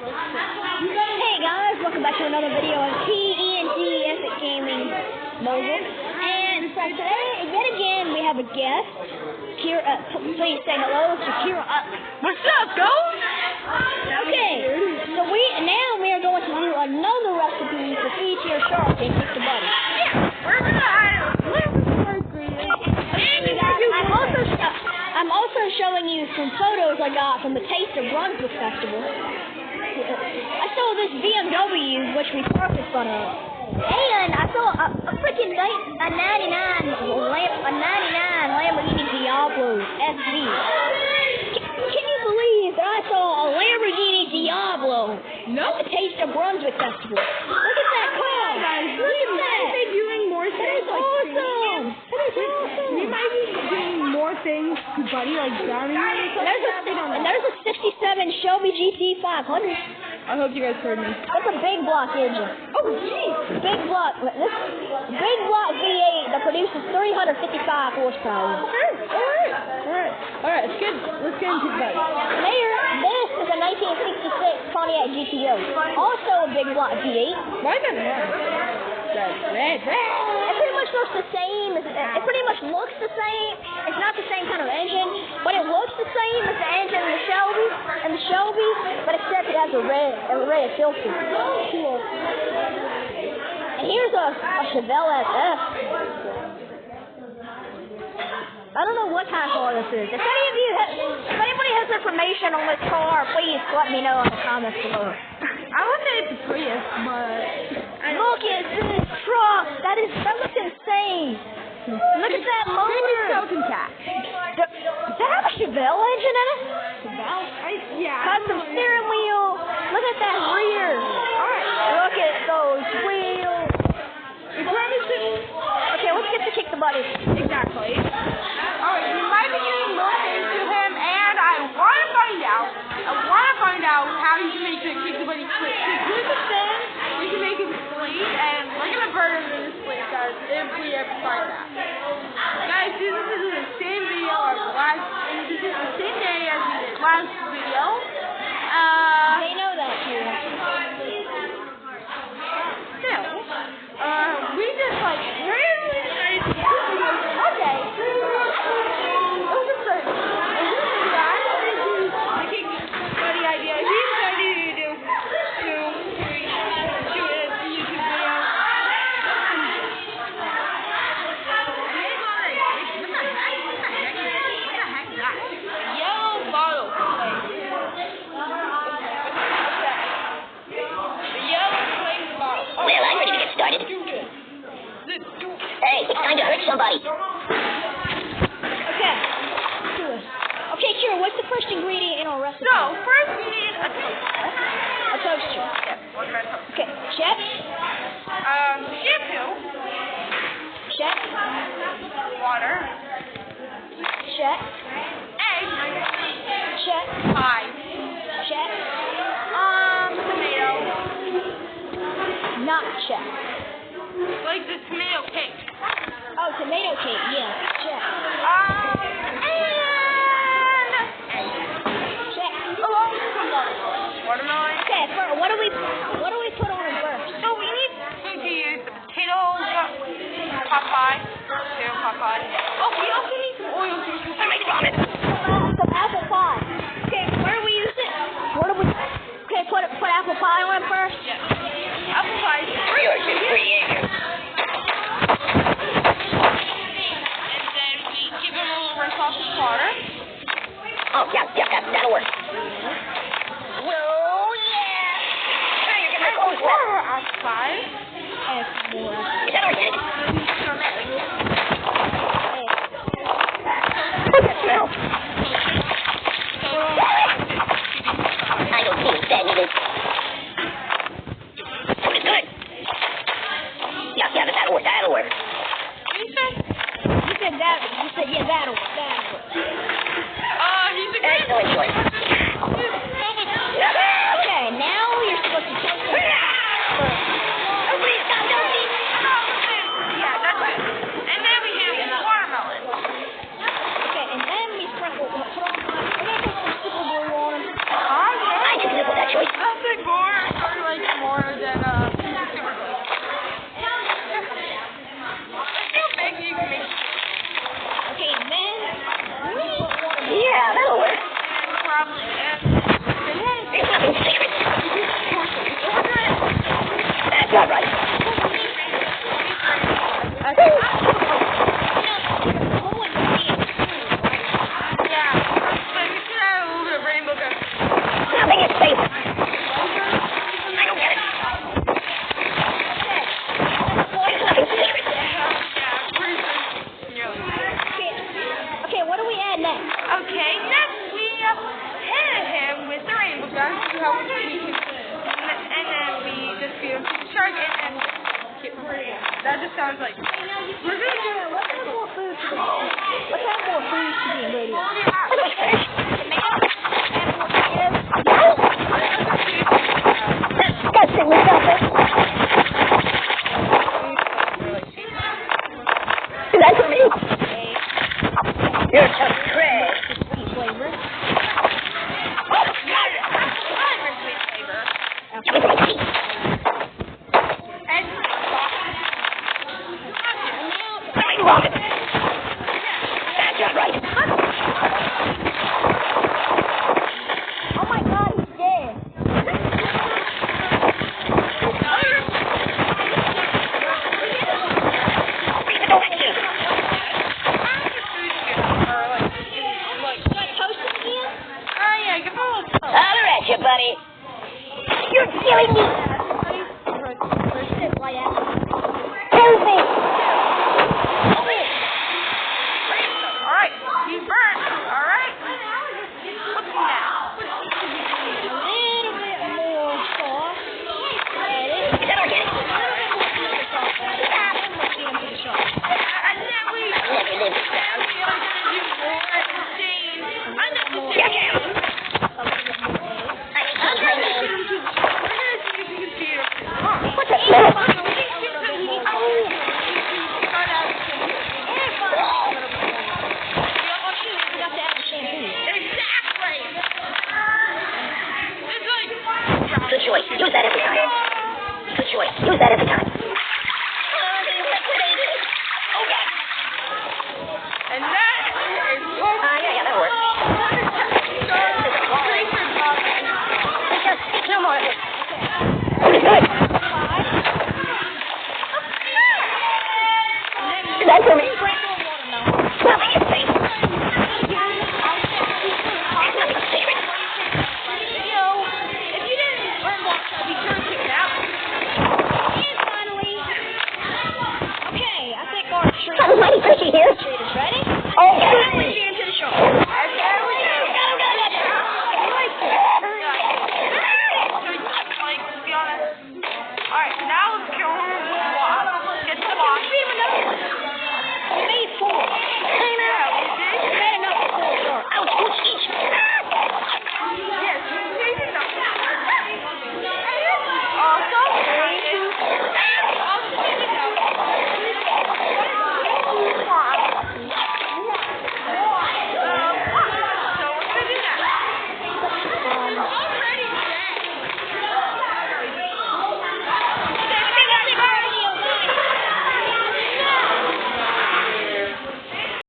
Hey guys, welcome back to another video on TNG Epic Gaming Mobile. And so today, yet again, we have a guest. Khira, please say hello to Khira. What's up, ghost? Okay, so we are going to do another recipe for feed your shark and kick the buddy. Yeah, we're gonna I'm also showing you some photos I got from the Taste of Brunswick Festival. I saw this BMW, which we parked in front of, and I saw a freaking a 99 Lamborghini Diablo SV. Can you believe that I saw a Lamborghini Diablo at the Taste of Brunswick Festival? Look at that car! Look at that! They're doing more things. That is awesome! That is awesome! We might be doing more things to Buddy, like drowning him and stuff. And there's a 67 Shelby GT 500. I hope you guys heard me. That's a big block engine. Oh, jeez. Big block V8 that produces 355 horsepower. Alright, let's get into Buddy. This is a 1966 Pontiac GTO. Also a big block V8. Why is that red? Red. It pretty much looks the same. It pretty much looks the same. It's not the same kind of engine, but it looks the same as the engine in the Shelby, but except it has a red filter. Cool. And here's a Chevelle SF. I don't know what kind of car this is. If anybody has information on this car, please let me know in the comments below. I would say it's a Prius, but look at this truck. That looks insane. Look at that motor. Does that have a Chevelle engine in it? Chevelle? Yeah. Custom steering wheel. Look at that rear. Alright. Look at those wheels. Okay, let's get to kick the buddy. Exactly. Alright, we might be doing more things to him, and I want to find out how you can make the kick the buddy split. Here's the thing, we can make him split, and we're going to burn him in the split, guys, if we ever find that. Guys, this is the same video as this is the same day as we did last video. They know that, too. Still, we just randomly started to do okay. Buddy idea. He started to do shoot a YouTube video. What the heck is that? Yellow bottle. Well, I'm ready to get started. Hey, it's time to hurt somebody. Okay, Khira, what's the first ingredient in our recipe? So, first we need a toaster. A toaster. Yes, one red toaster. Okay, check. Shampoo. Check. Water. Check. Egg. Check. Pie. Check. Tomato. Not check. Like the tomato cake. Oh, tomato cake, yeah. Check. Check. Watermelon. Okay, what do we put on it first? So we need to use the potato pot pie. Oh, we also need some oil to make vomit. Some apple pie. Okay, where do we use it? Okay, put apple pie on it first? Yes. Apple pie. And then we give him a little rinse off with water. Oh, yeah, that'll work. Well, yeah. Hey, you're getting my clothes wet. Apple pie. Is that organic? What's that smell? I don't feel bad with it. Oh, it's good. Yeah, that'll work. You said? You said that. You said, yeah, that'll work. He's a great Excellent choice. Okay, now you're supposed to toast it first. Oh, please, stop, don't please. Yeah, shark and that just sounds like we're gonna do What kind of more food should be in radio? Disgusting with something. Is that for me? You're so trash. Sweet flavor. sweet flavor. That's not right. Oh my god, he's dead. Holler at you, buddy. You're killing me. Help me. Alright, he's burnt. Alright. What's now? A little bit more sauce. Is that organic? What's that smell? Good choice. Use that every time. Good choice. Use that every time. And that is Yeah, that'll work.